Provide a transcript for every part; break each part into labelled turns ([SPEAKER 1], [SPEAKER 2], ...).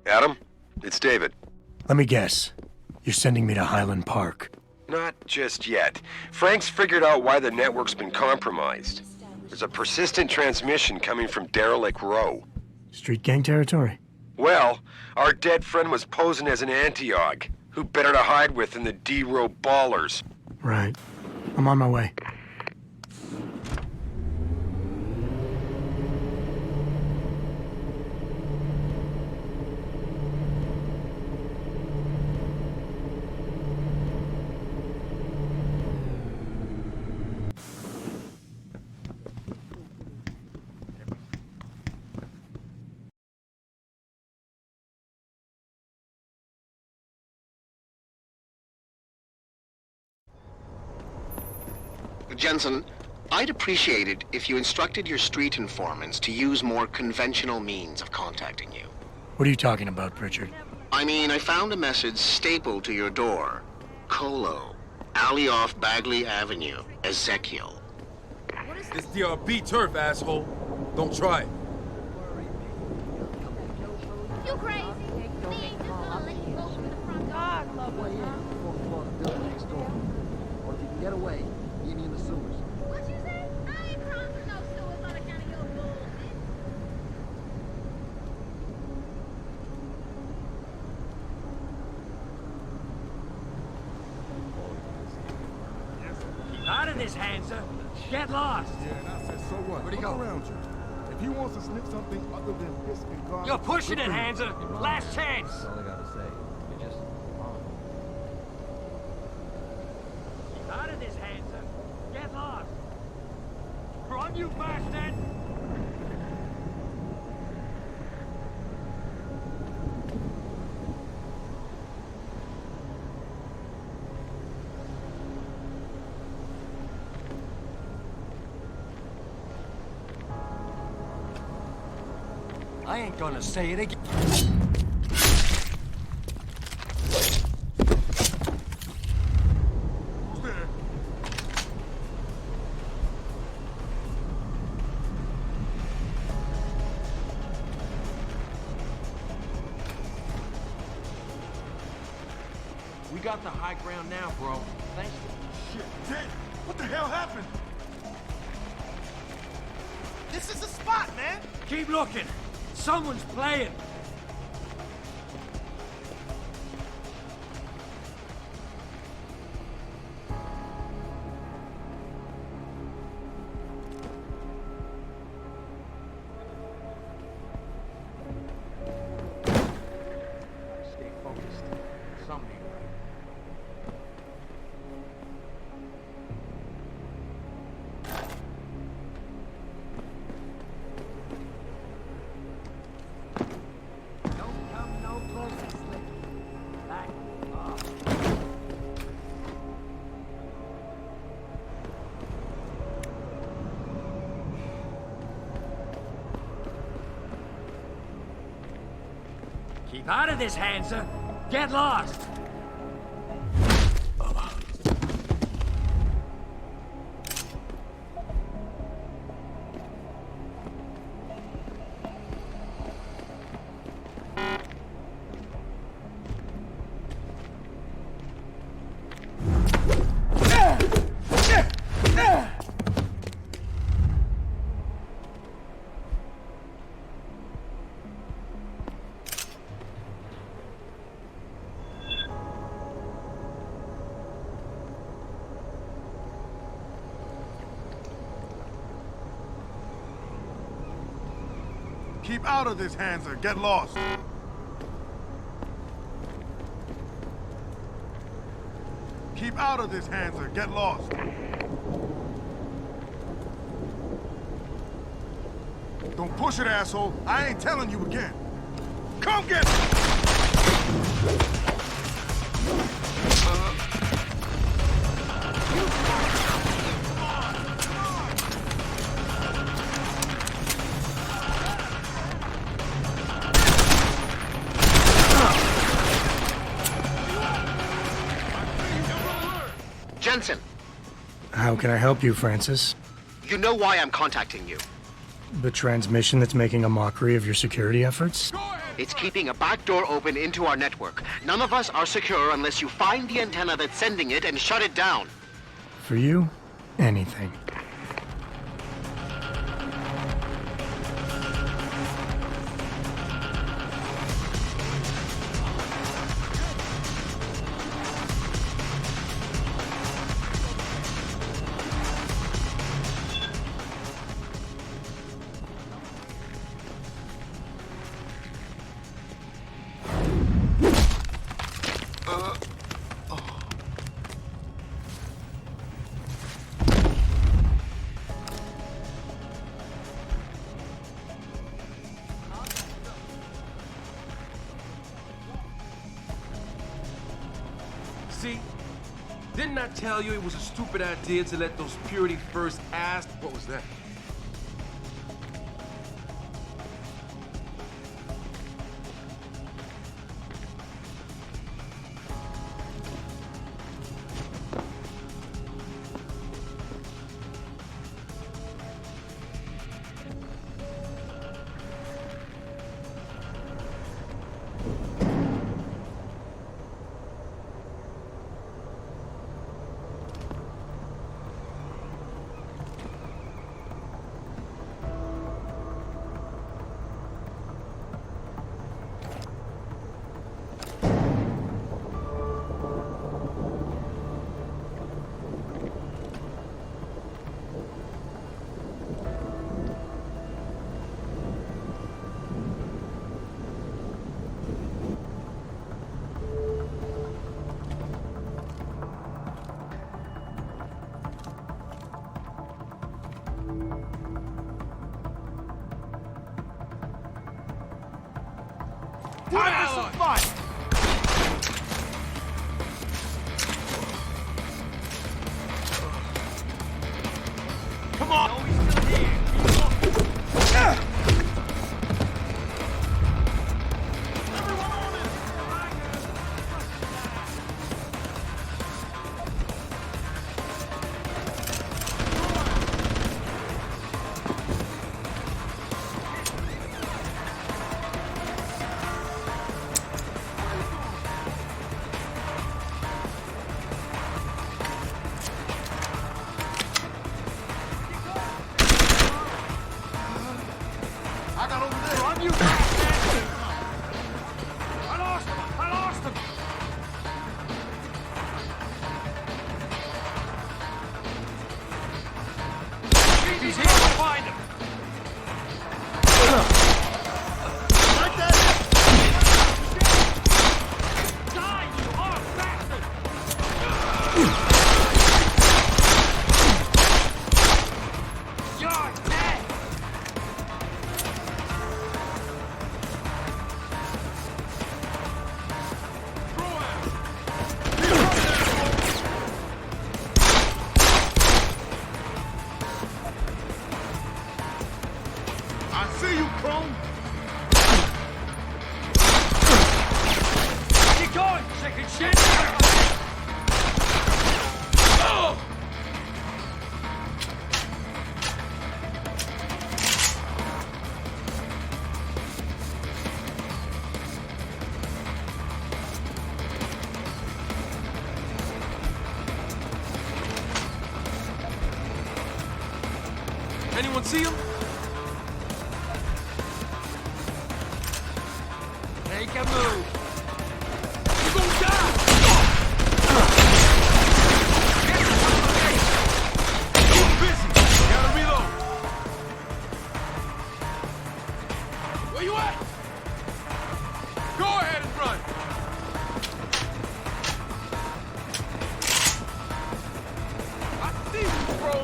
[SPEAKER 1] Adam, it's David.
[SPEAKER 2] Let me guess. You're sending me to Highland Park.
[SPEAKER 1] Not just yet. Frank's figured out why the network's been compromised. There's a persistent transmission coming from Derelict Row.
[SPEAKER 2] Street gang territory?
[SPEAKER 1] Well, our dead friend was posing as an anti-aug. Who better to hide with than the D-Row ballers?
[SPEAKER 2] Right. I'm on my way.
[SPEAKER 3] Jensen, I'd appreciate it if you instructed your street informants to use more conventional means of contacting you.
[SPEAKER 2] What are you talking about, Pritchard?
[SPEAKER 3] I mean, I found a message stapled to your door. Colo, alley off Bagley Avenue, Ezekiel.
[SPEAKER 4] It's DRB turf, asshole. Don't try it.
[SPEAKER 5] You crazy? They ain't just gonna let you go through the front door.
[SPEAKER 6] I love way in before the building next door. Or if you can get away, meet me in the sewers.
[SPEAKER 5] What you say? I ain't crawling through no sewers on account of your bullshit.
[SPEAKER 7] Out of this, Hansa. Get lost.
[SPEAKER 8] Yeah, and I said, so what?
[SPEAKER 7] Where'd he go?
[SPEAKER 8] Look around you. If he wants to sniff something other than piss and garbage...
[SPEAKER 7] You're pushing it, Hansa. Last chance.
[SPEAKER 6] That's all I gotta say. You just...
[SPEAKER 7] Out of this, Hansa. Get lost. Run, you bastard! I ain't gonna say it again.
[SPEAKER 4] We got the high ground now, bro. Thanks.
[SPEAKER 8] Shit, Dick! What the hell happened?
[SPEAKER 7] This is the spot, man! Keep looking. Someone's playing.
[SPEAKER 4] Stay focused. Something ain't right.
[SPEAKER 7] Don't come no closer, Slick. Back off. Keep out of this, Hansa. Get lost.
[SPEAKER 8] Keep out of this, Hansa. Get lost. Keep out of this, Hansa. Get lost. Don't push it, asshole. I ain't telling you again. Come get me!
[SPEAKER 3] Jensen,
[SPEAKER 2] How can I help you, Francis?
[SPEAKER 3] you know why I'm contacting you.
[SPEAKER 2] The transmission that's making a mockery of your security efforts?
[SPEAKER 3] It's keeping a back door open into our network. None of us are secure unless you find the antenna that's sending it and shut it down.
[SPEAKER 2] For you, anything.
[SPEAKER 4] See? Didn't I tell you it was a stupid idea to let those Purity first ask? What was that?
[SPEAKER 7] Time for some fun! Come on! No, he's still here. Everyone on it!
[SPEAKER 8] I got over there.
[SPEAKER 7] On you go, man! I lost him! I lost him! He's here! We'll find him!
[SPEAKER 8] Like that.
[SPEAKER 7] Die, you hard bastard! You're dead!
[SPEAKER 8] I see you, Chrome.
[SPEAKER 7] Keep going, chicken shit! Oh!
[SPEAKER 4] Anyone see him?
[SPEAKER 7] Make a move! You gonna die!
[SPEAKER 4] Keep busy. Gotta reload. Where you at? Go ahead and run. I see you, bro.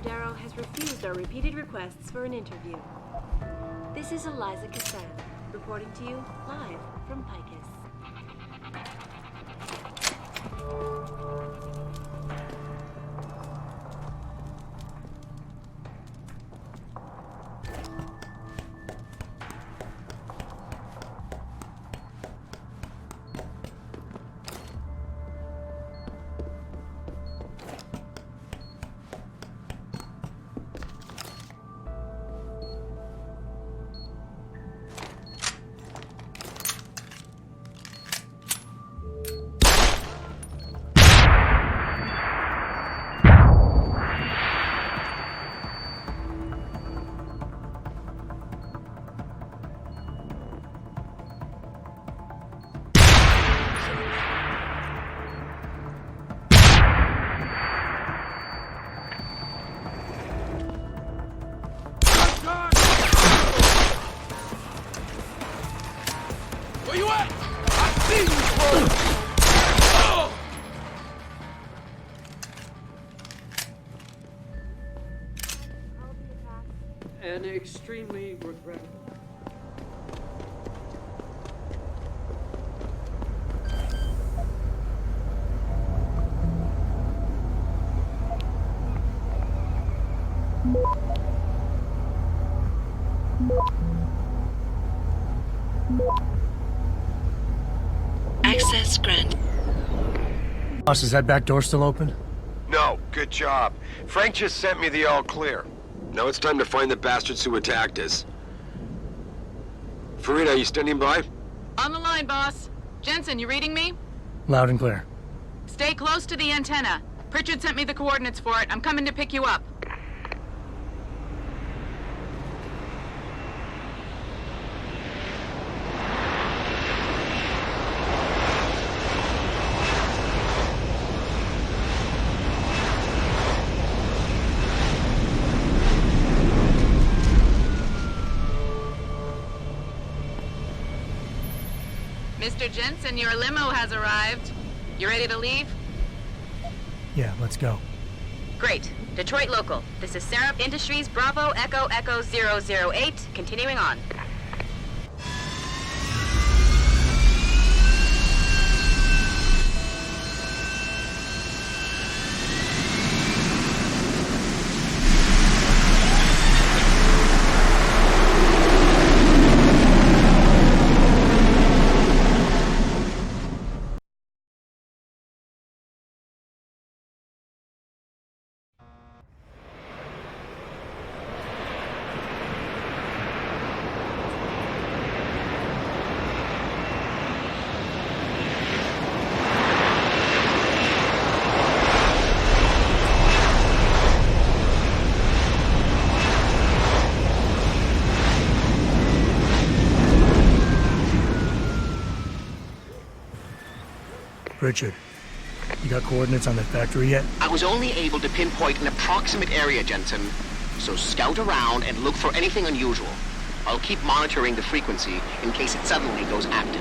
[SPEAKER 9] Mr. Darrow has refused our repeated requests for an interview. This is Eliza Cassan, reporting to you live from Picus.
[SPEAKER 4] Where you at? I see you, bro! Oh!
[SPEAKER 6] And extremely regrettable.
[SPEAKER 9] Access granted.
[SPEAKER 2] Boss, is that back door still open?
[SPEAKER 1] No, good job. Frank just sent me the all clear. Now it's time to find the bastards who attacked us. Farida, you standing by?
[SPEAKER 10] On the line, boss. Jensen, you reading me?
[SPEAKER 2] Loud and clear.
[SPEAKER 10] Stay close to the antenna. Pritchard sent me the coordinates for it. I'm coming to pick you up. Mr. Jensen, your limo has arrived. You ready to leave?
[SPEAKER 2] Yeah, let's go.
[SPEAKER 10] Great. Detroit local. This is Sarah Industries Bravo Echo Echo 008. Continuing on.
[SPEAKER 2] Richard, you got coordinates on that factory yet?
[SPEAKER 3] I was only able to pinpoint an approximate area, Jensen. So scout around and look for anything unusual. I'll keep monitoring the frequency in case it suddenly goes active.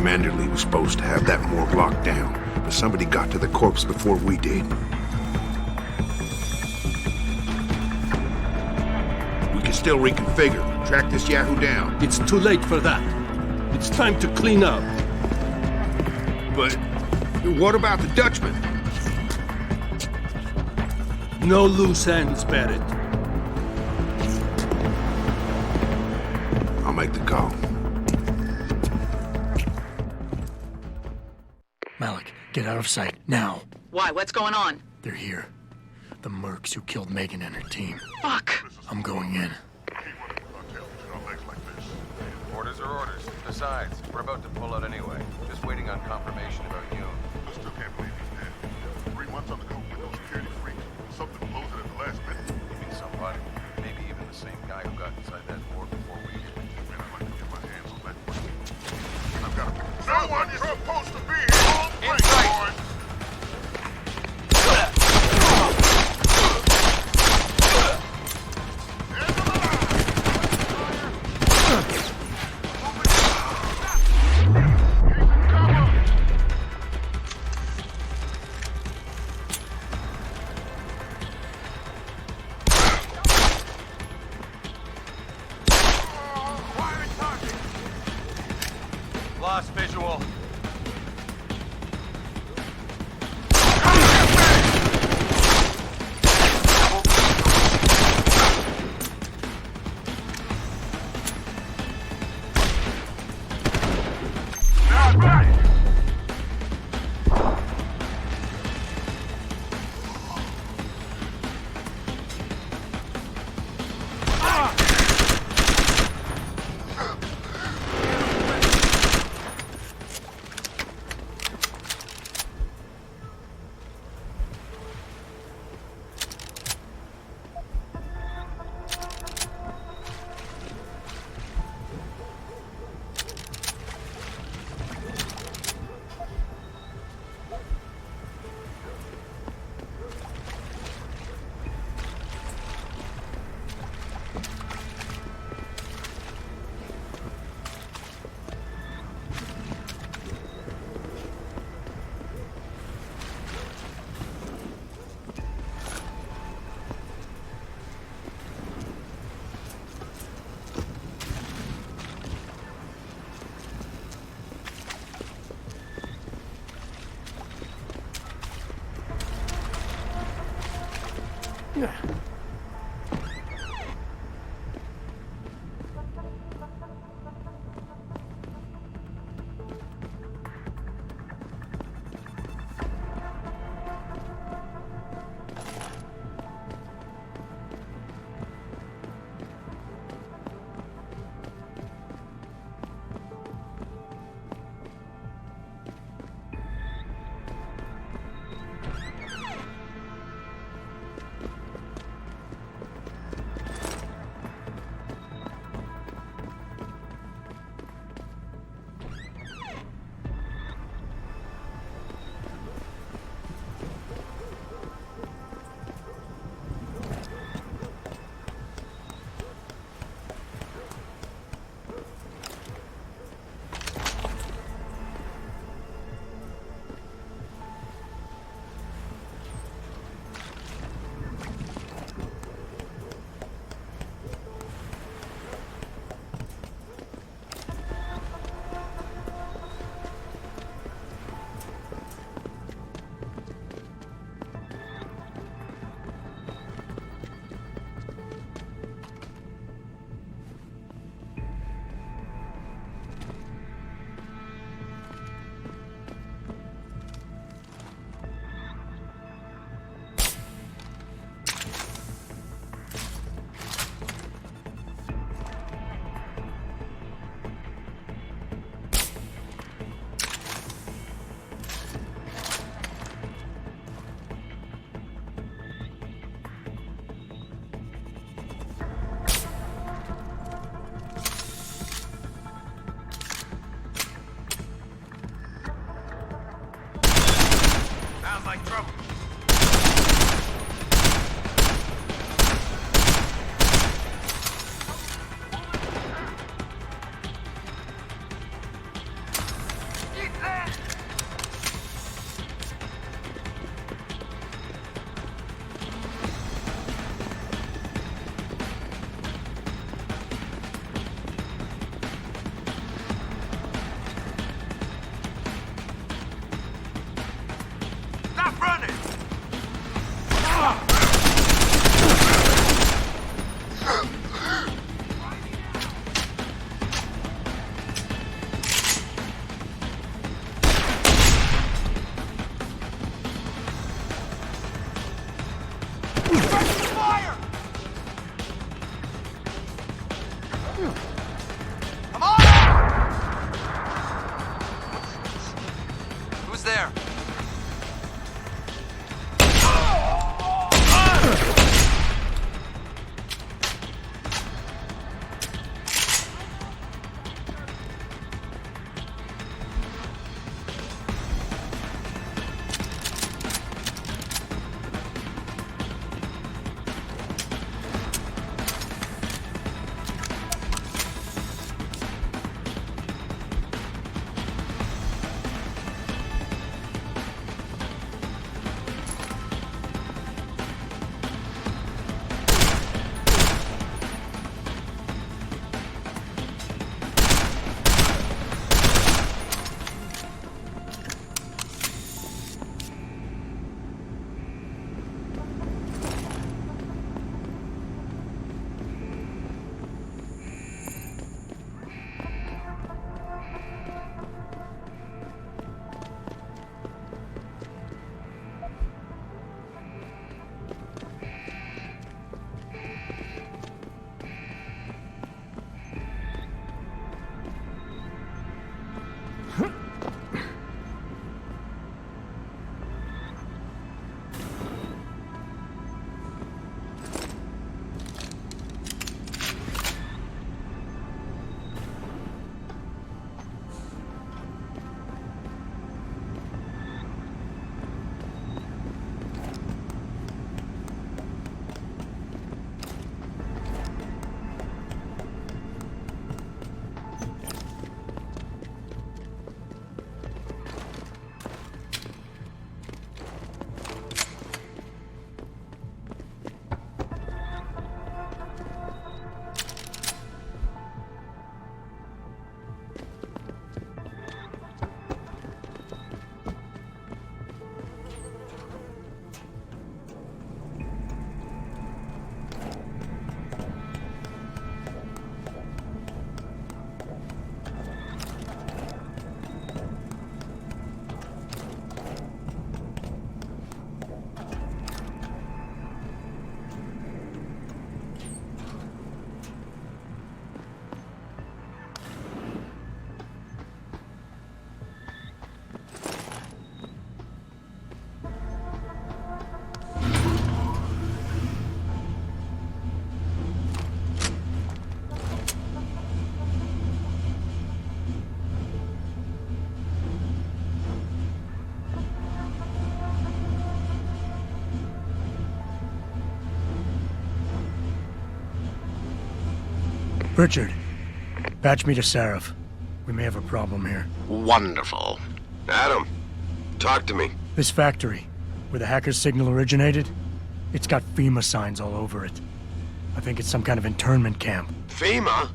[SPEAKER 11] Manderley was supposed to have that morgue locked down, but somebody got to the corpse before we did. We can still reconfigure, track this Yahoo down.
[SPEAKER 7] It's too late for that. It's time to clean up.
[SPEAKER 11] But what about the Dutchman?
[SPEAKER 7] No loose ends, Barrett.
[SPEAKER 11] I'll make the call.
[SPEAKER 2] Malik, get out of sight, now.
[SPEAKER 10] Why? What's going on?
[SPEAKER 2] They're here. The mercs who killed Megan and her team.
[SPEAKER 10] Fuck.
[SPEAKER 2] I'm going in.
[SPEAKER 8] Orders are orders.
[SPEAKER 12] Besides, we're about to pull out anyway. Just waiting on confirmation about you.
[SPEAKER 8] I still can't believe he's dead. 3 months on the coop with no security freaks. Something blows it at the last minute.
[SPEAKER 12] You mean somebody? Maybe even the same guy who got inside that door before we did.
[SPEAKER 8] Man, I'd like to get my hands on that one. I've got to... No one is supposed to be here all place, boys!
[SPEAKER 12] Lost visual.
[SPEAKER 2] Richard, patch me to Seraph. We may have a problem here.
[SPEAKER 3] Wonderful.
[SPEAKER 1] Adam, talk to me.
[SPEAKER 2] This factory, where the hacker's signal originated, it's got FEMA signs all over it. I think it's some kind of internment camp.
[SPEAKER 1] FEMA?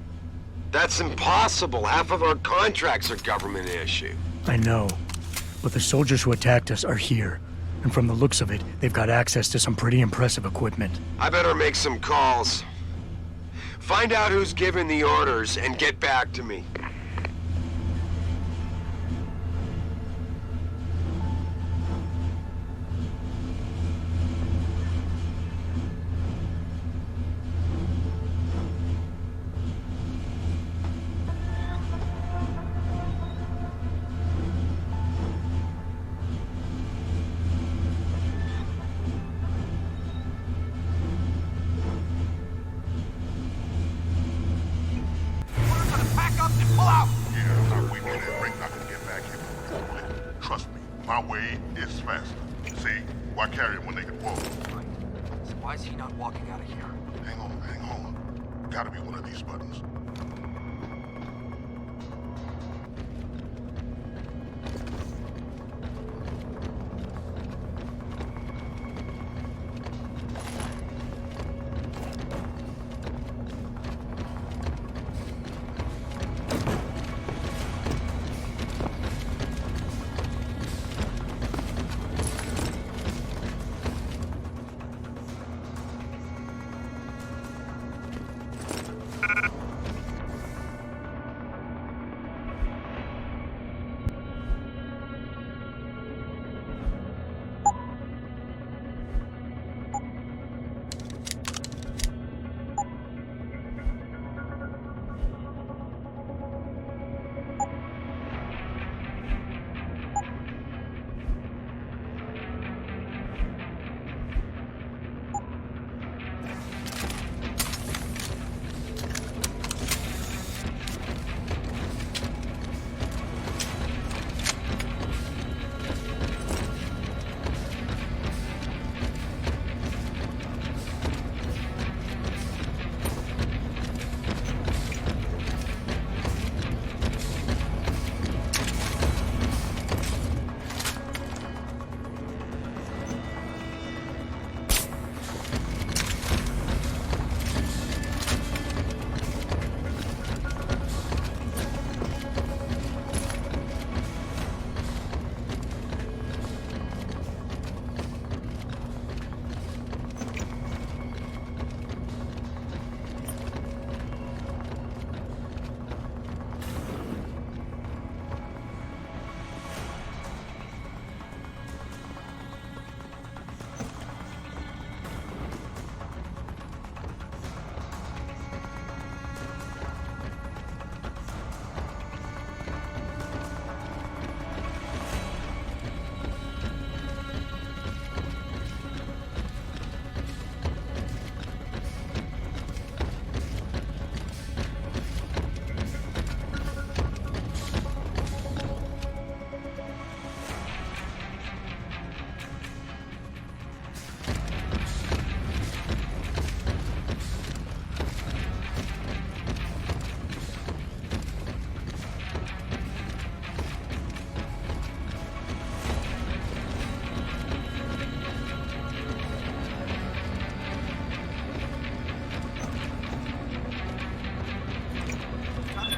[SPEAKER 1] That's impossible. Half of our contracts are government issue.
[SPEAKER 2] I know, but the soldiers who attacked us are here. And from the looks of it, they've got access to some pretty impressive equipment.
[SPEAKER 1] I better make some calls. Find out who's giving the orders and get back to me.
[SPEAKER 8] My way is faster. See? Why carry it when they can walk?
[SPEAKER 7] So why is he not walking out of here?
[SPEAKER 8] Hang on. Gotta be one of these buttons.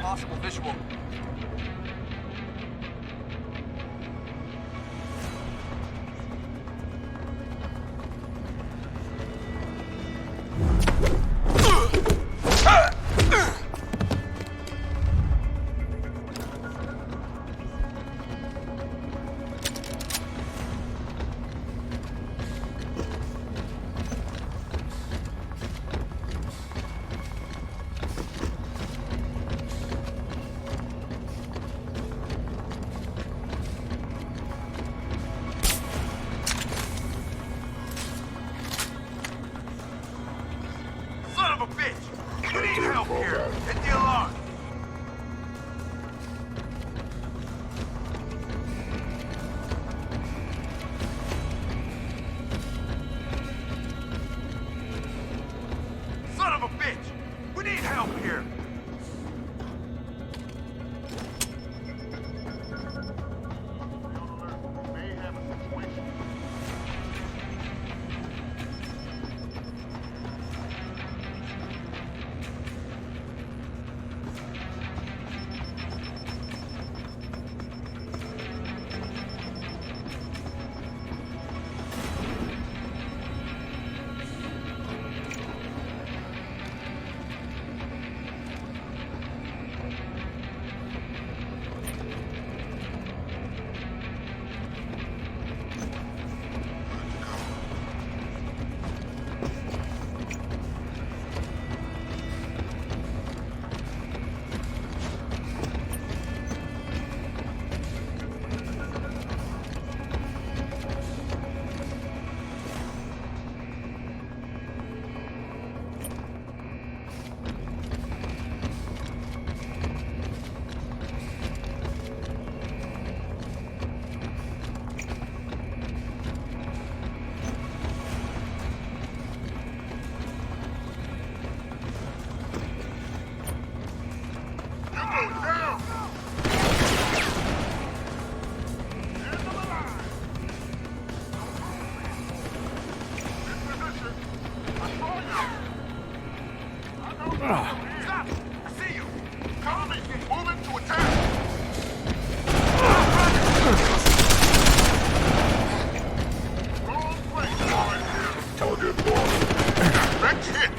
[SPEAKER 7] Possible visual.
[SPEAKER 8] Going down! End them alive! In position. I saw you! I know you! Stop! I see you! Cover me! Moving to attack! Wrong place, boys! Target lost. Direct hit!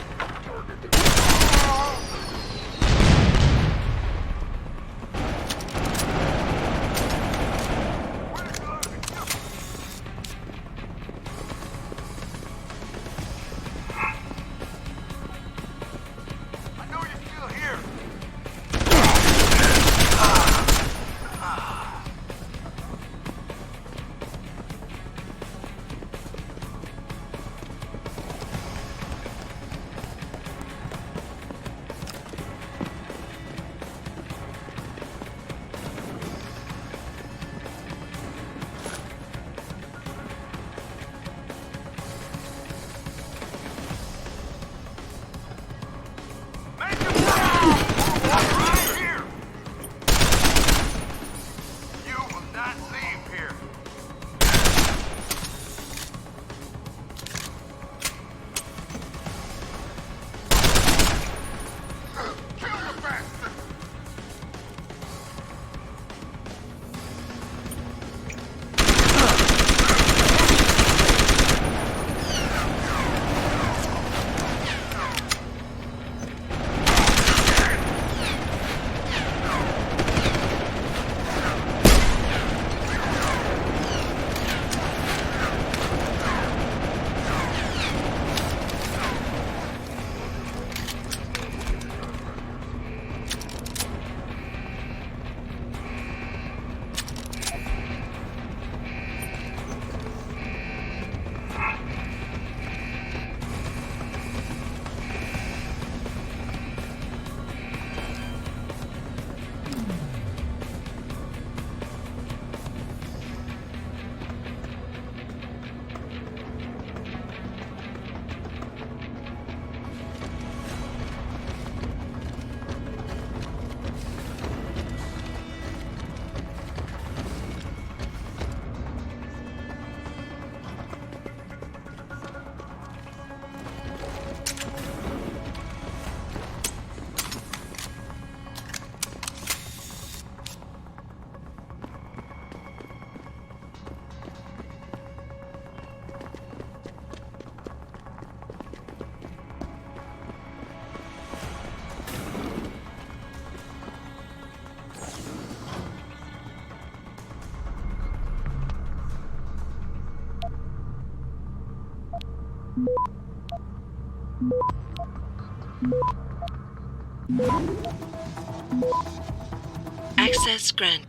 [SPEAKER 9] Access granted.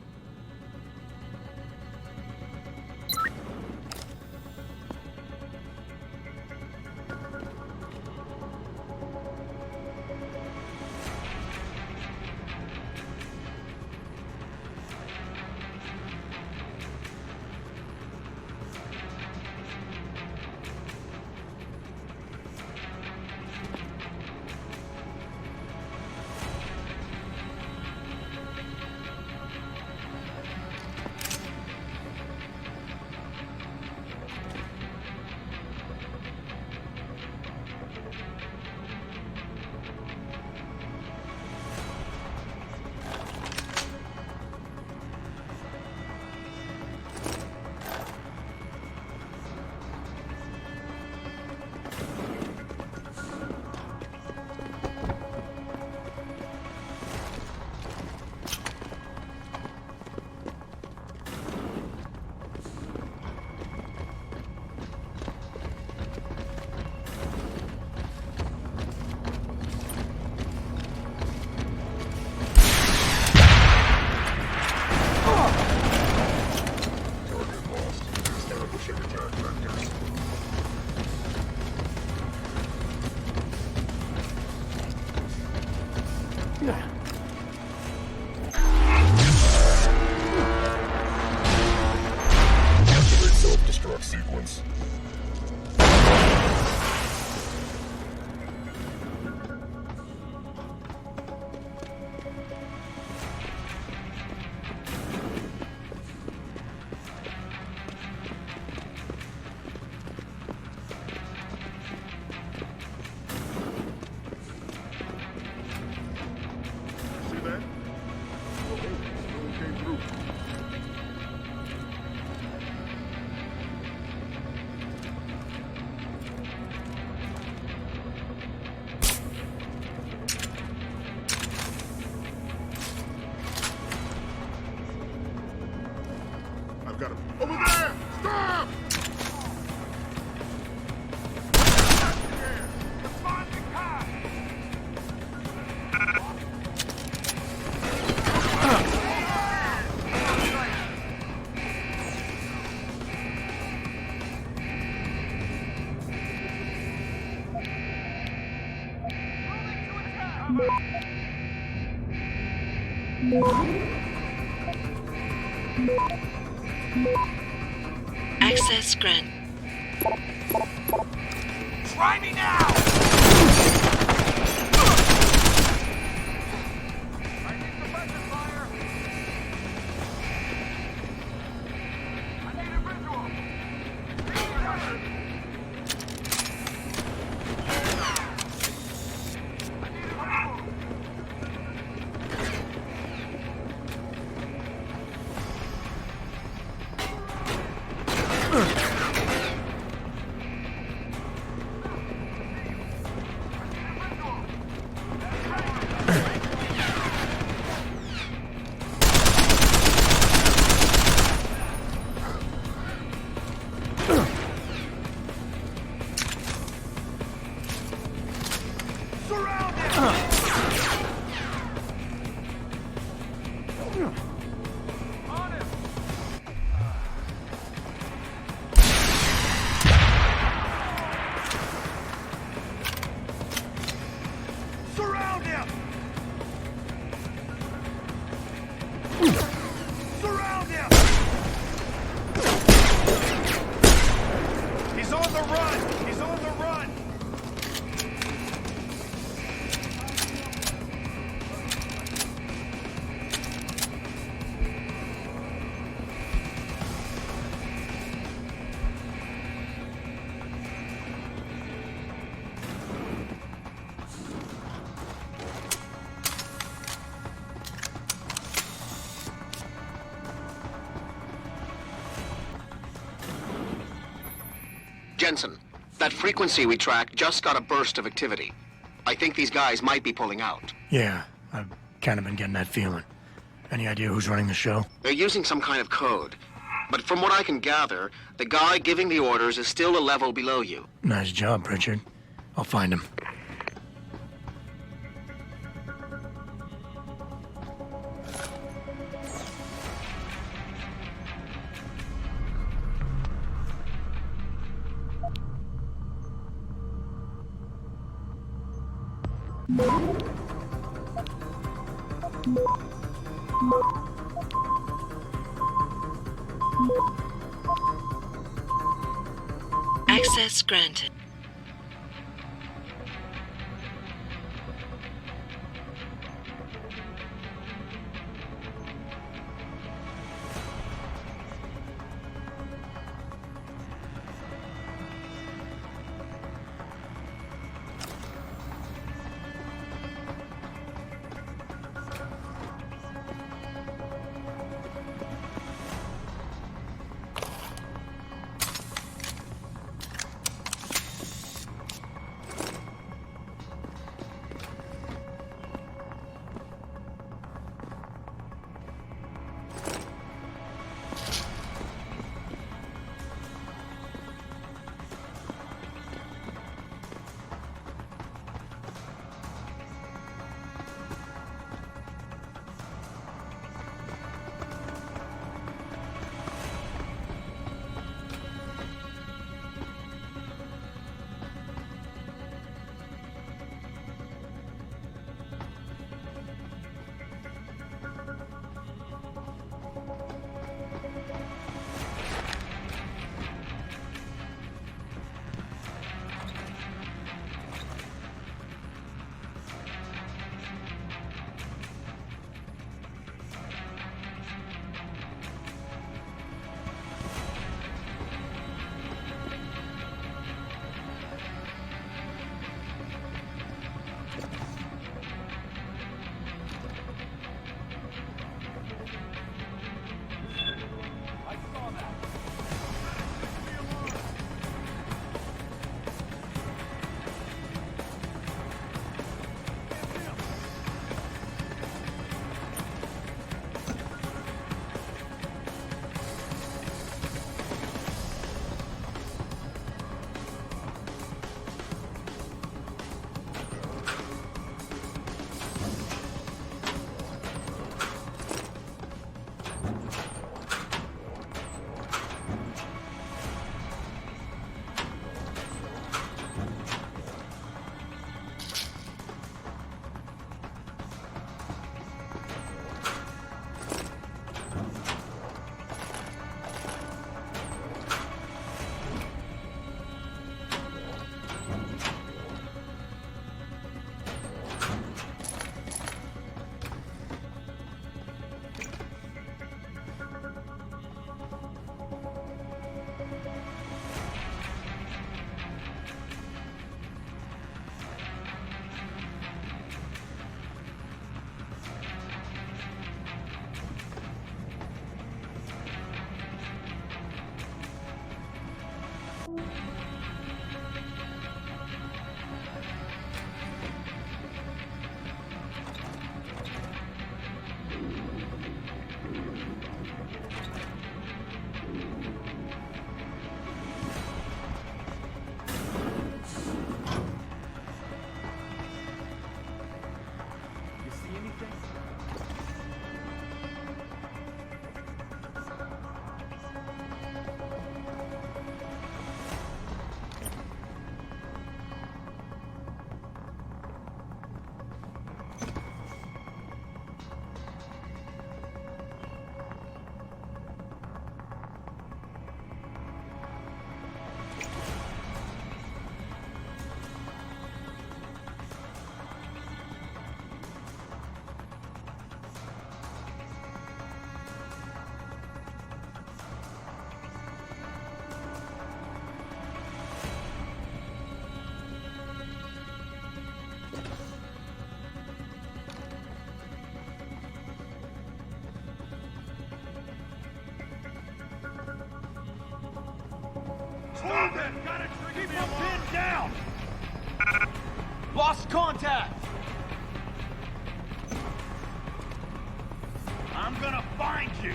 [SPEAKER 8] got him. Over there! Stop!
[SPEAKER 9] Access grant.
[SPEAKER 7] Try me now!
[SPEAKER 3] Jensen, that frequency we tracked just got a burst of activity. I think these guys might be pulling out.
[SPEAKER 2] Yeah, I've kind of been getting that feeling. Any idea who's running the show?
[SPEAKER 3] They're using some kind of code. But from what I can gather, the guy giving the orders is still a level below you.
[SPEAKER 2] Nice job, Pritchard. I'll find him.
[SPEAKER 9] Access granted.
[SPEAKER 7] lost contact! I'm gonna find you!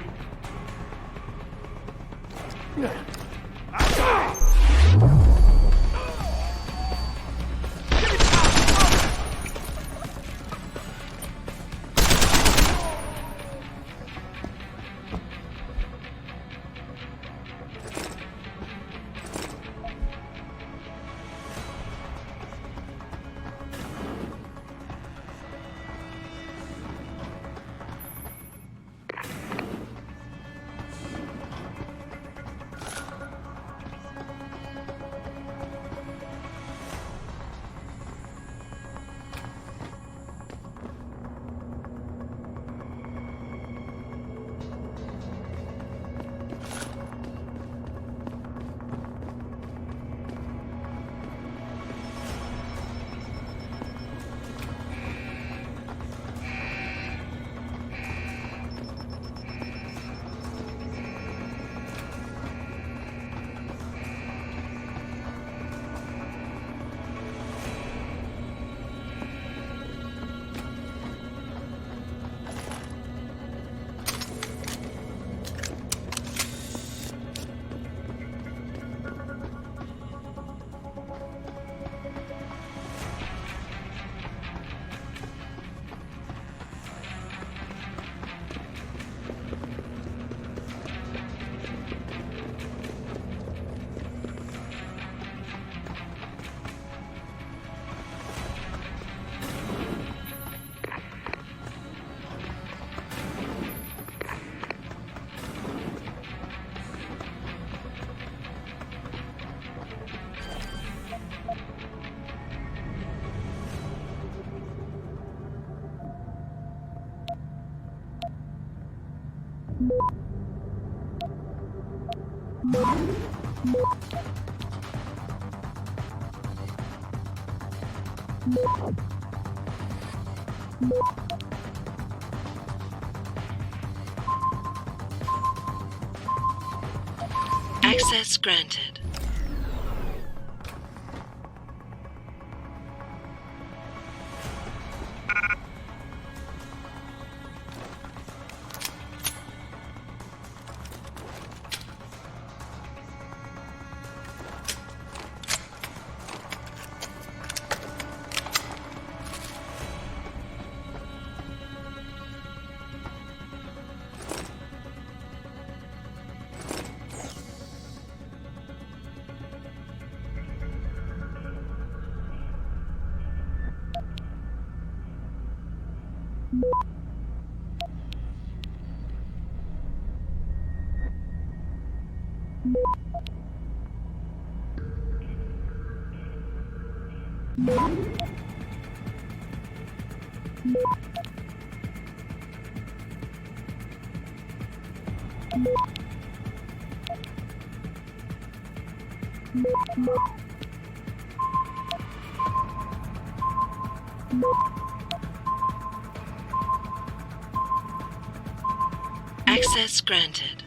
[SPEAKER 9] Access granted. Access granted.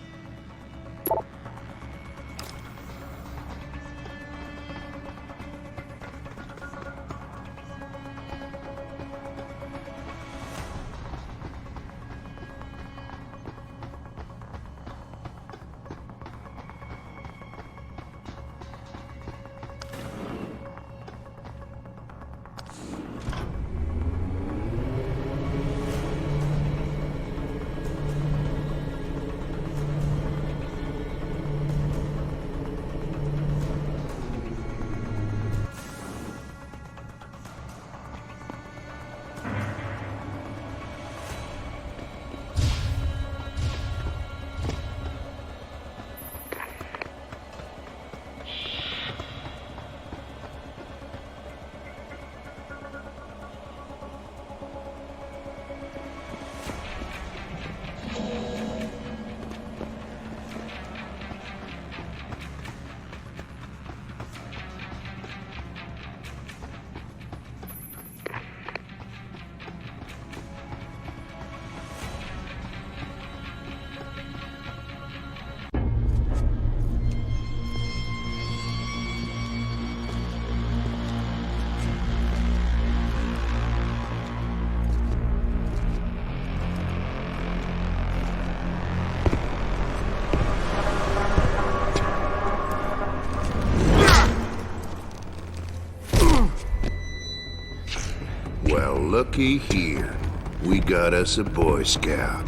[SPEAKER 11] Looky here. We got us a Boy Scout.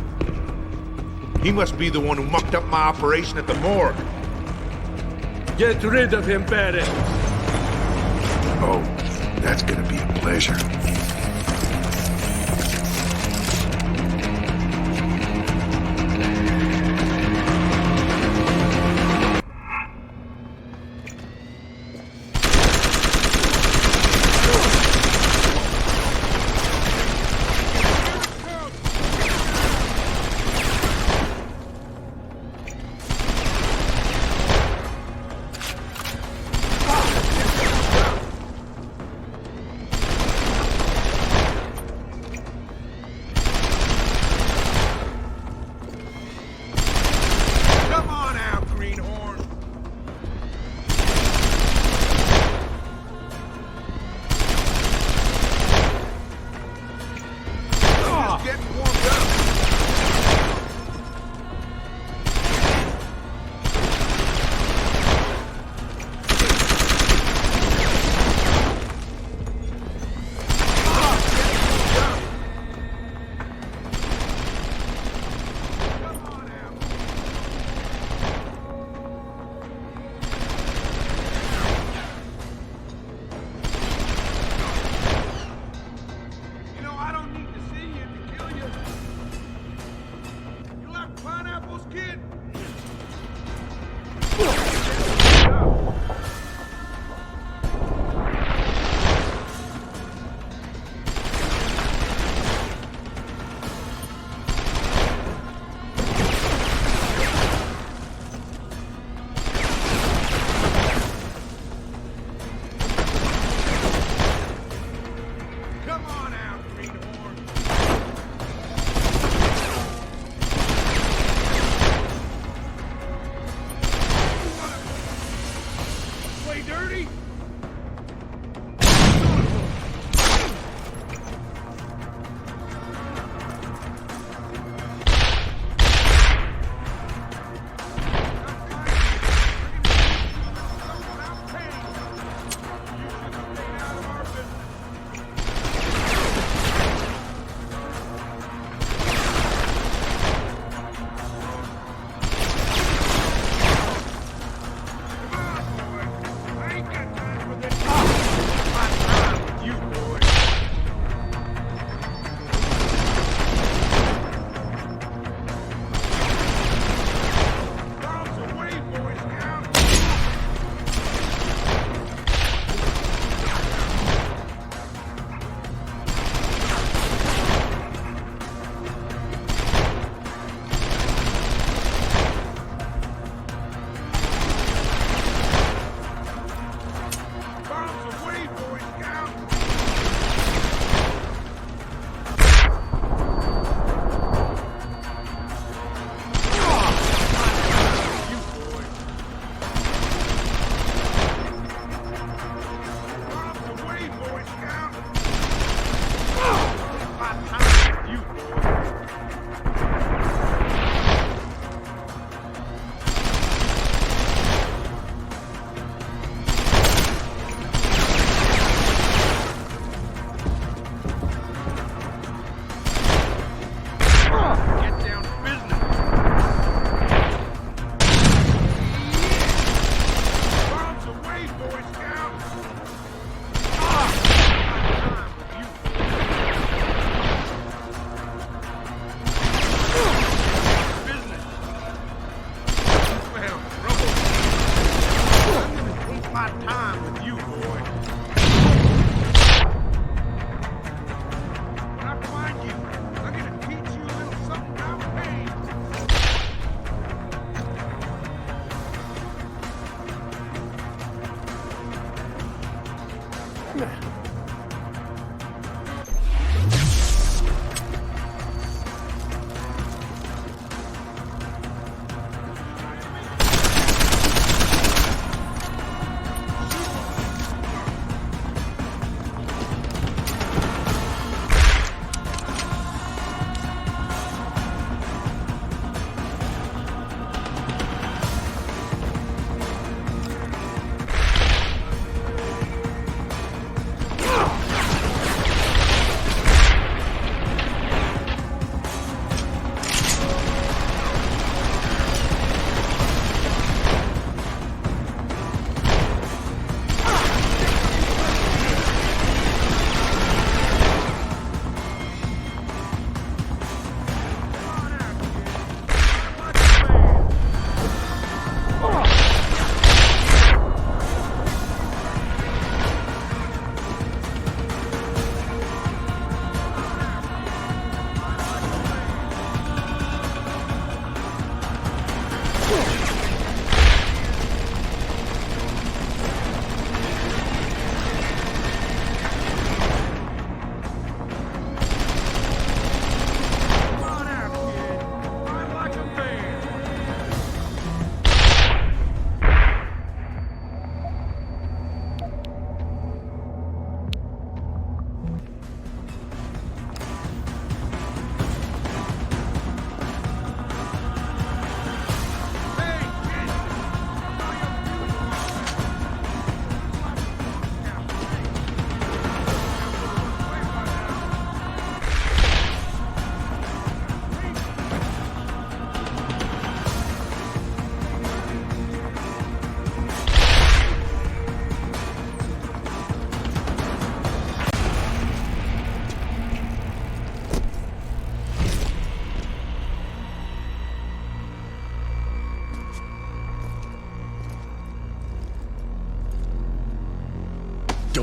[SPEAKER 8] He must be the one who mucked up my operation at the morgue.
[SPEAKER 7] Get rid of him, Barry.
[SPEAKER 11] Oh, that's gonna be a pleasure.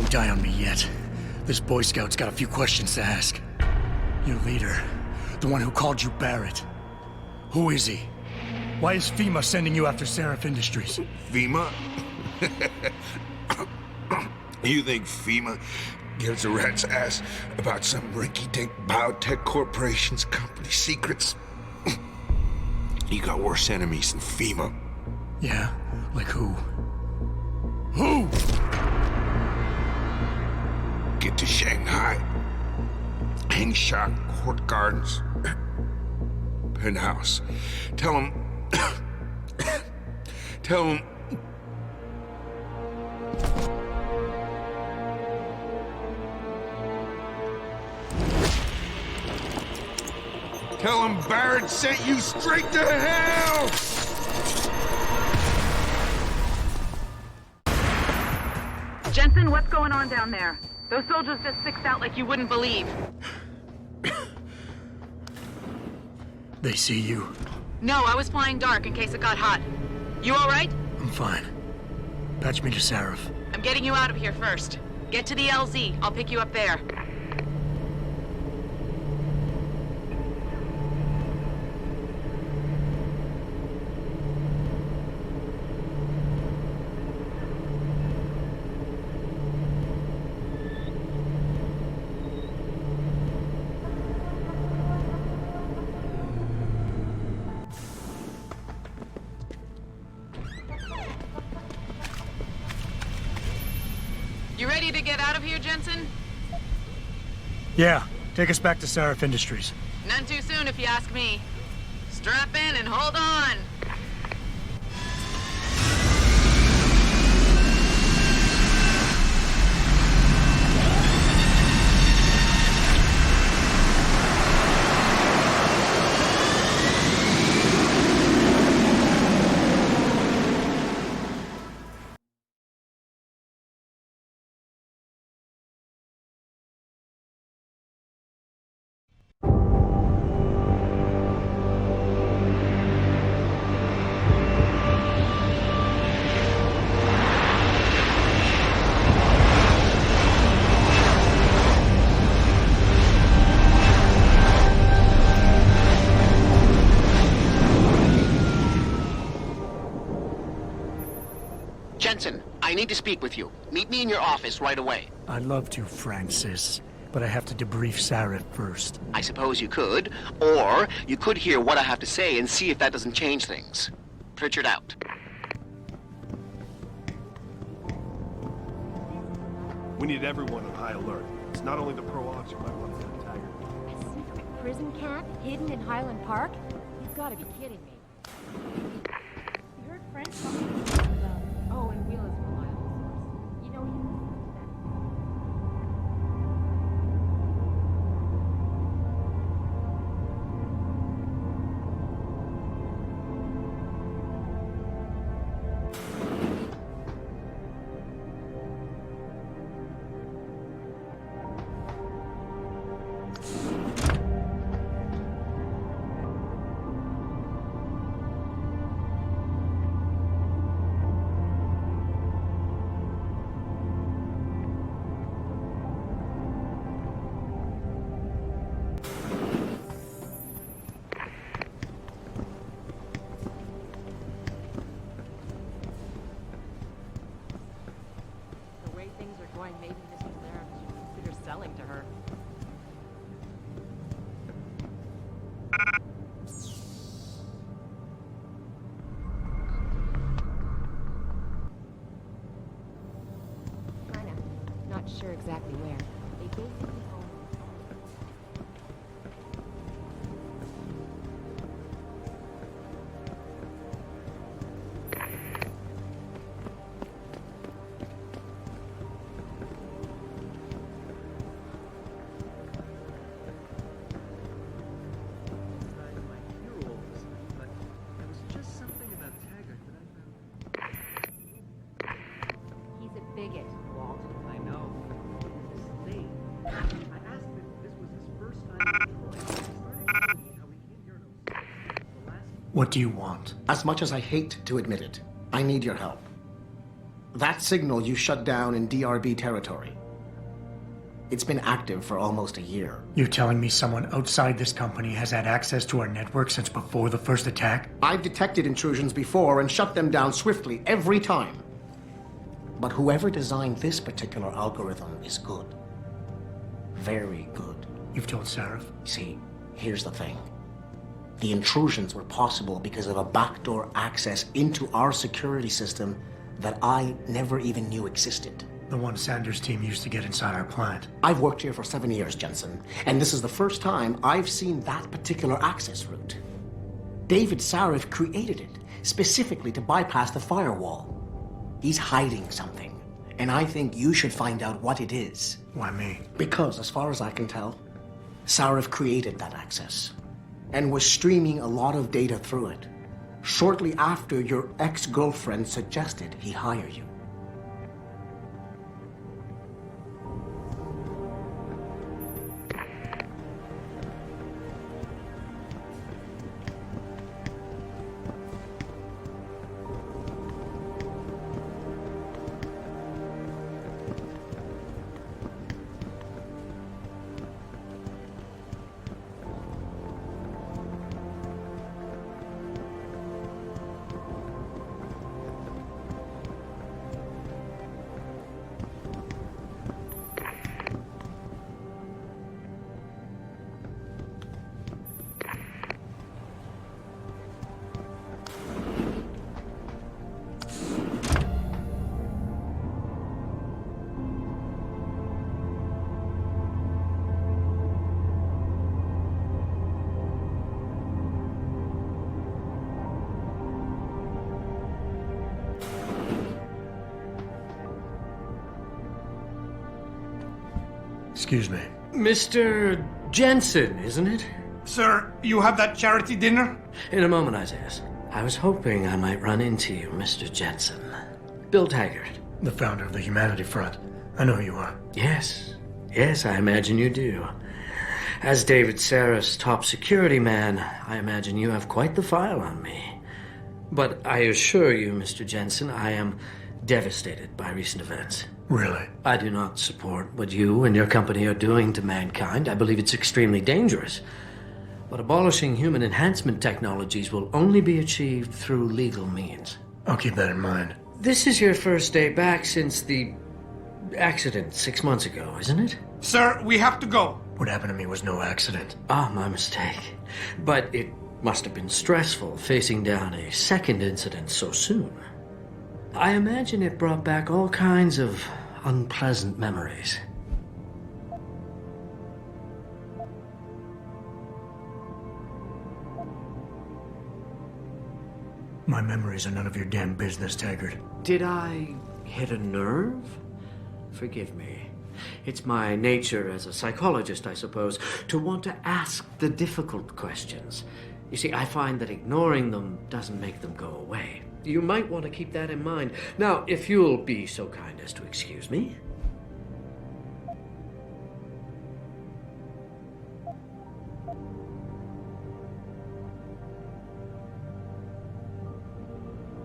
[SPEAKER 2] Don't die on me yet. This Boy Scout's got a few questions to ask. Your leader, the one who called you Barrett. Who is he? Why is FEMA sending you after Seraph Industries?
[SPEAKER 11] FEMA? You think FEMA gives a rat's ass about some rinky-dink biotech corporation's company secrets? You got worse enemies than FEMA.
[SPEAKER 2] Yeah? Like who? Who?
[SPEAKER 11] Get to Shanghai. Hang shot, Court Gardens. Penthouse. Tell him... Tell him... Tell him Barrett sent you straight to hell!
[SPEAKER 10] Jensen, what's going on down there? Those soldiers just sixed out like you wouldn't believe.
[SPEAKER 2] They see you?
[SPEAKER 10] No, I was flying dark in case it got hot. You all right?
[SPEAKER 2] I'm fine. Patch me to Seraph.
[SPEAKER 10] I'm getting you out of here first. Get to the LZ. I'll pick you up there. You ready to get out of here, Jensen?
[SPEAKER 2] Yeah, take us back to Seraph Industries.
[SPEAKER 10] None too soon, if you ask me. Strap in and hold on.
[SPEAKER 3] Jensen, I need to speak with you. Meet me in your office right away.
[SPEAKER 2] I'd love to, Francis, but I have to debrief Seraph first.
[SPEAKER 3] I suppose you could, or you could hear what I have to say and see if that doesn't change things. Pritchard out.
[SPEAKER 13] We need everyone on high alert. It's not only the pro-ops who might want to get Tiger.
[SPEAKER 5] A secret prison camp hidden in Highland Park? You've got to be kidding me. You heard French talking about... Oh, and Wheel is a reliable source. You know, he was...
[SPEAKER 14] Maybe Mrs. Lara should consider selling to her.
[SPEAKER 5] Kinda. Not sure exactly where. They basically own... bigot, Walt.
[SPEAKER 6] I know. This is Nate. I asked him if this was his first time in Detroit. He started telling me how he can't hear no.
[SPEAKER 2] What do you want?
[SPEAKER 15] As much as I hate to admit it, I need your help. That signal you shut down in DRB territory. It's been active for almost a year.
[SPEAKER 2] You're telling me someone outside this company has had access to our network since before the first attack?
[SPEAKER 15] I've detected intrusions before and shut them down swiftly every time. But whoever designed this particular algorithm is good. Very good.
[SPEAKER 2] You've told Sarif?
[SPEAKER 15] See, here's the thing. The intrusions were possible because of a backdoor access into our security system that I never even knew existed.
[SPEAKER 2] The one Sanders' team used to get inside our plant.
[SPEAKER 15] I've worked here for 7 years, Jensen, and this is the first time I've seen that particular access route. David Sarif created it specifically to bypass the firewall. He's hiding something, and I think you should find out what it is.
[SPEAKER 2] Why me?
[SPEAKER 15] Because, as far as I can tell, Sarif created that access and was streaming a lot of data through it shortly after your ex-girlfriend suggested he hire you.
[SPEAKER 2] Excuse me.
[SPEAKER 16] Mr. Jensen, isn't it?
[SPEAKER 7] Sir, you have that charity dinner?
[SPEAKER 16] In a moment, Isaiah. I was hoping I might run into you, Mr. Jensen. Bill Taggart.
[SPEAKER 2] The founder of the Humanity Front. I know who you are.
[SPEAKER 16] Yes. Yes, I imagine you do. As David Sarif's top security man, I imagine you have quite the file on me. But I assure you, Mr. Jensen, I am devastated by recent events.
[SPEAKER 2] Really?
[SPEAKER 16] I do not support what you and your company are doing to mankind. I believe it's extremely dangerous. But abolishing human enhancement technologies will only be achieved through legal means.
[SPEAKER 2] I'll keep that in mind.
[SPEAKER 16] This is your first day back since the accident 6 months ago, isn't it?
[SPEAKER 7] Sir, we have to go.
[SPEAKER 2] What happened to me was no accident.
[SPEAKER 16] Ah, my mistake. But it must have been stressful facing down a second incident so soon. I imagine it brought back all kinds of unpleasant memories.
[SPEAKER 2] My memories are none of your damn business, Taggart.
[SPEAKER 16] Did I hit a nerve? Forgive me. It's my nature as a psychologist, I suppose, to want to ask the difficult questions. You see, I find that ignoring them doesn't make them go away. You might want to keep that in mind. Now, if you'll be so kind as to excuse me.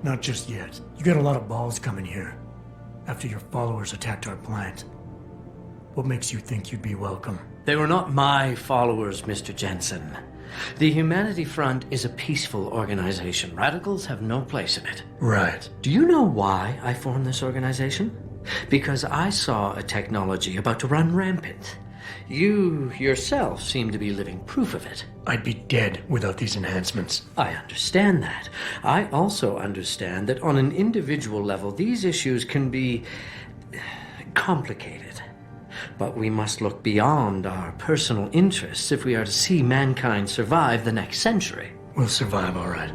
[SPEAKER 2] Not just yet. You got a lot of balls coming here. After your followers attacked our plant. What makes you think you'd be welcome?
[SPEAKER 16] They were not my followers, Mr. Jensen. The Humanity Front is a peaceful organization. Radicals have no place in it.
[SPEAKER 2] Right.
[SPEAKER 16] Do you know why I formed this organization? Because I saw a technology about to run rampant. You yourself seem to be living proof of it.
[SPEAKER 2] I'd be dead without these enhancements.
[SPEAKER 16] I understand that. I also understand that on an individual level, these issues can be complicated. But we must look beyond our personal interests if we are to see mankind survive the next century.
[SPEAKER 2] We'll survive, all right.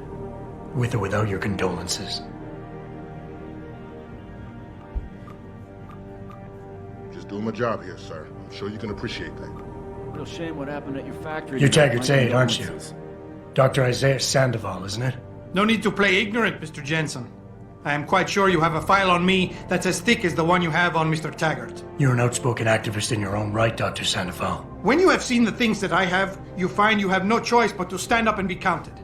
[SPEAKER 2] With or without your condolences.
[SPEAKER 8] Just doing my job here, sir. I'm sure you can appreciate that.
[SPEAKER 17] Real shame what happened at your factory.
[SPEAKER 2] You're Taggart's aide, aren't you? Dr. Isaiah Sandoval, isn't it?
[SPEAKER 7] No need to play ignorant, Mr. Jensen. I am quite sure you have a file on me that's as thick as the one you have on Mr. Taggart.
[SPEAKER 2] You're an outspoken activist in your own right, Dr. Sandoval.
[SPEAKER 7] When you have seen the things that I have, you find you have no choice but to stand up and be counted.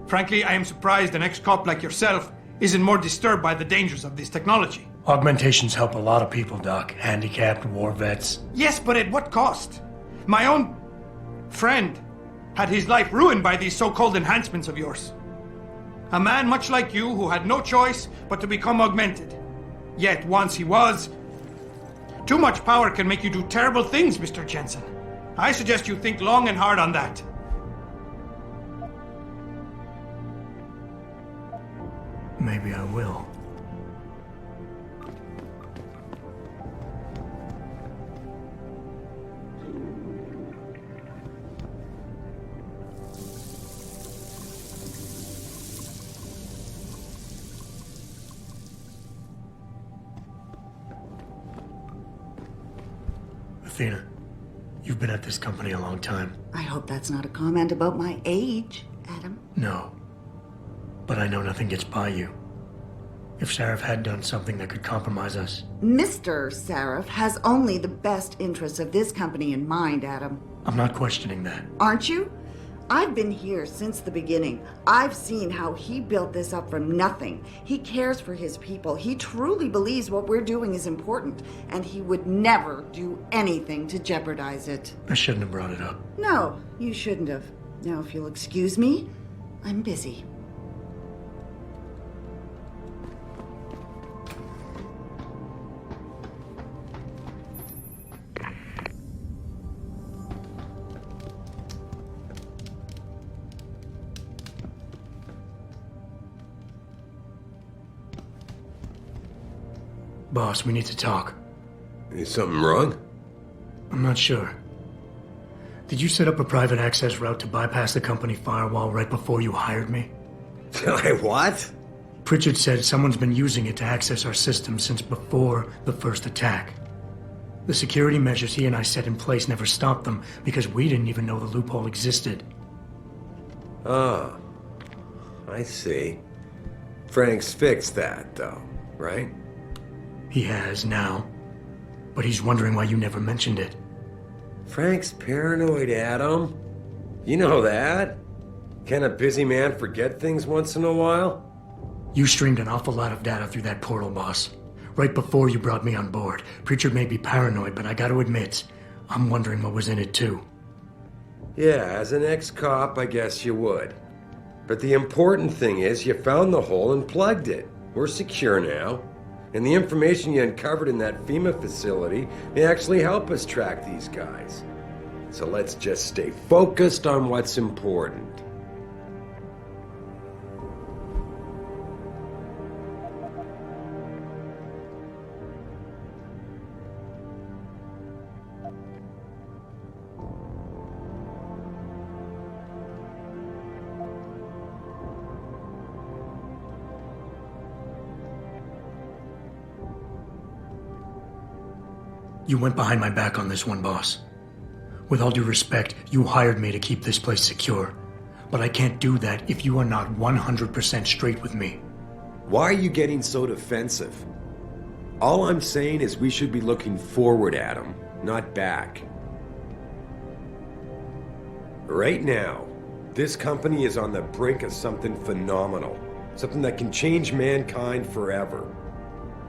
[SPEAKER 7] Frankly, I am surprised an ex-cop like yourself isn't more disturbed by the dangers of this technology.
[SPEAKER 2] Augmentations help a lot of people, Doc. Handicapped, war vets.
[SPEAKER 7] Yes, but at what cost? My own friend had his life ruined by these so-called enhancements of yours. A man much like you who had no choice but to become augmented. Yet once he was... Too much power can make you do terrible things, Mr. Jensen. I suggest you think long and hard on that.
[SPEAKER 2] Maybe I will. Athena, you've been at this company a long time.
[SPEAKER 18] I hope that's not a comment about my age, Adam.
[SPEAKER 2] No. But I know nothing gets by you. If Sarif had done something that could compromise us...
[SPEAKER 18] Mr. Sarif has only the best interests of this company in mind, Adam.
[SPEAKER 2] I'm not questioning that.
[SPEAKER 18] Aren't you? I've been here since the beginning. I've seen how he built this up from nothing. He cares for his people. He truly believes what we're doing is important, and he would never do anything to jeopardize it.
[SPEAKER 2] I shouldn't have brought it up.
[SPEAKER 18] No, you shouldn't have. Now, if you'll excuse me, I'm busy.
[SPEAKER 2] Boss, we need to talk.
[SPEAKER 1] Is something wrong?
[SPEAKER 2] I'm not sure. Did you set up a private access route to bypass the company firewall right before you hired me?
[SPEAKER 1] What?
[SPEAKER 2] Pritchard said someone's been using it to access our system since before the first attack. The security measures he and I set in place never stopped them because we didn't even know the loophole existed.
[SPEAKER 1] Ah, I see. Frank's fixed that, though, right?
[SPEAKER 2] He has now, but he's wondering why you never mentioned it.
[SPEAKER 1] Frank's paranoid, Adam. You know that. Can a busy man forget things once in a while?
[SPEAKER 2] You streamed an awful lot of data through that portal, boss. Right before you brought me on board. Pritchard may be paranoid, but I gotta admit, I'm wondering what was in it too.
[SPEAKER 1] Yeah, as an ex-cop, I guess you would. But the important thing is you found the hole and plugged it. We're secure now. And the information you uncovered in that FEMA facility may actually help us track these guys. So let's just stay focused on what's important.
[SPEAKER 2] You went behind my back on this one, boss. With all due respect, you hired me to keep this place secure. But I can't do that if you are not 100% straight with me.
[SPEAKER 1] Why are you getting so defensive? All I'm saying is we should be looking forward, Adam, not back. Right now, this company is on the brink of something phenomenal. Something that can change mankind forever.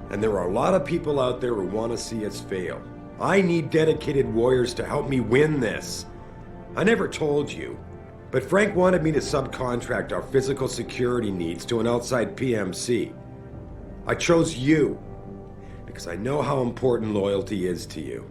[SPEAKER 1] And there are a lot of people out there who want to see us fail. I need dedicated warriors to help me win this. I never told you, but Frank wanted me to subcontract our physical security needs to an outside PMC. I chose you, because I know how important loyalty is to you.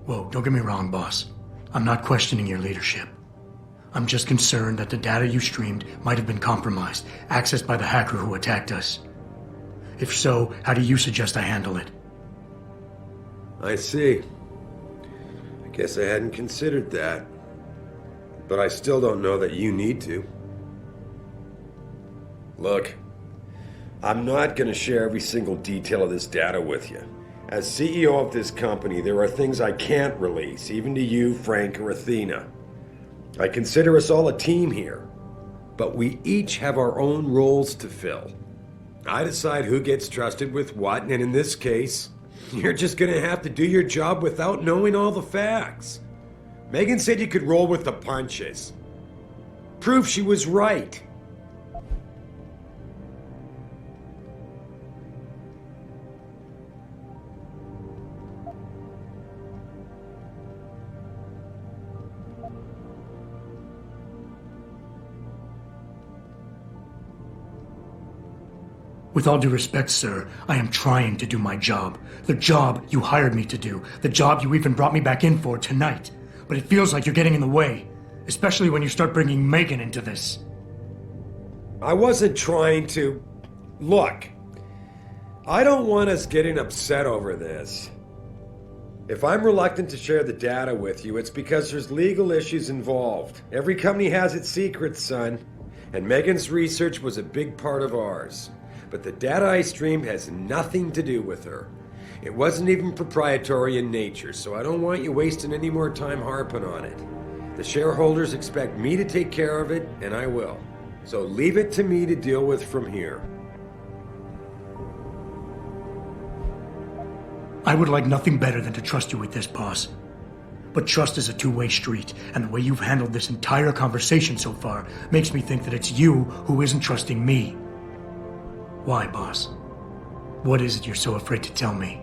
[SPEAKER 2] Whoa, don't get me wrong, boss. I'm not questioning your leadership. I'm just concerned that the data you streamed might have been compromised, accessed by the hacker who attacked us. If so, how do you suggest I handle it?
[SPEAKER 1] I see. I guess I hadn't considered that. But I still don't know that you need to. Look, I'm not going to share every single detail of this data with you. As CEO of this company, there are things I can't release, even to you, Frank, or Athena. I consider us all a team here. but we each have our own roles to fill. I decide who gets trusted with what, and in this case, you're just gonna have to do your job without knowing all the facts. Megan said you could roll with the punches. Proof she was right.
[SPEAKER 2] With all due respect, sir, I am trying to do my job. The job you hired me to do. The job you even brought me back in for tonight. But it feels like you're getting in the way. Especially when you start bringing Megan into this.
[SPEAKER 1] I wasn't trying to... Look, I don't want us getting upset over this. If I'm reluctant to share the data with you, it's because there's legal issues involved. Every company has its secrets, son. And Megan's research was a big part of ours. But the data I streamed has nothing to do with her. It wasn't even proprietary in nature, so I don't want you wasting any more time harping on it. The shareholders expect me to take care of it, and I will. So leave it to me to deal with from here.
[SPEAKER 2] I would like nothing better than to trust you with this, boss. But trust is a two-way street, and the way you've handled this entire conversation so far makes me think that it's you who isn't trusting me. Why, boss? What is it you're so afraid to tell me?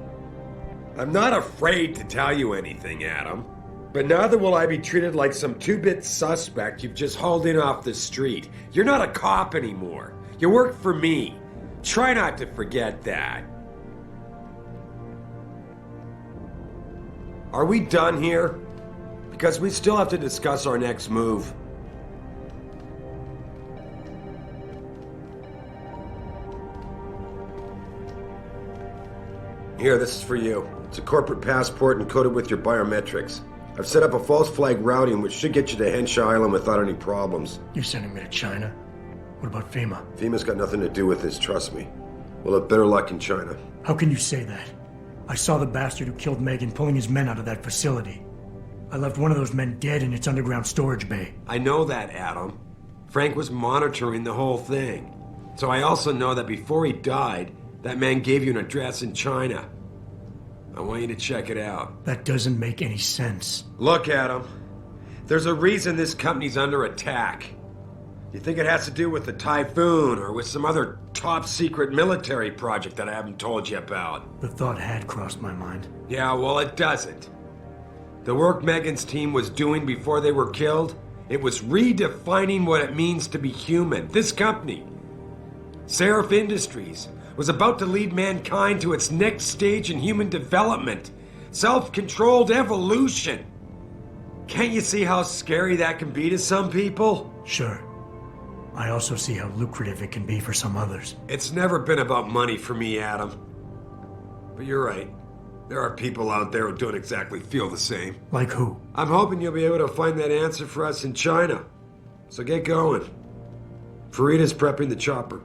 [SPEAKER 1] I'm not afraid to tell you anything, Adam. But neither will I be treated like some two-bit suspect you've just hauled in off the street. You're not a cop anymore. You work for me. Try not to forget that. Are we done here? Because we still have to discuss our next move. Here, this is for you. It's a corporate passport encoded with your biometrics. I've set up a false flag routing which should get you to Henshaw Island without any problems.
[SPEAKER 2] You're sending me to China? What about FEMA?
[SPEAKER 1] FEMA's got nothing to do with this, trust me. We'll have better luck in China.
[SPEAKER 2] How can you say that? I saw the bastard who killed Megan pulling his men out of that facility. I left one of those men dead in its underground storage bay.
[SPEAKER 1] I know that, Adam. Frank was monitoring the whole thing. So I also know that before he died, that man gave you an address in China. I want you to check it out.
[SPEAKER 2] That doesn't make any sense.
[SPEAKER 1] Look, Adam. There's a reason this company's under attack. You think it has to do with the typhoon or with some other top-secret military project that I haven't told you about?
[SPEAKER 2] The thought had crossed my mind.
[SPEAKER 1] Yeah, well, it doesn't. The work Megan's team was doing before they were killed, it was redefining what it means to be human. This company, Seraph Industries, was about to lead mankind to its next stage in human development. Self-controlled evolution. Can't you see how scary that can be to some people?
[SPEAKER 2] Sure. I also see how lucrative it can be for some others.
[SPEAKER 1] It's never been about money for me, Adam. But you're right. There are people out there who don't exactly feel the same.
[SPEAKER 2] Like who?
[SPEAKER 1] I'm hoping you'll be able to find that answer for us in China. So get going. Farida's prepping the chopper.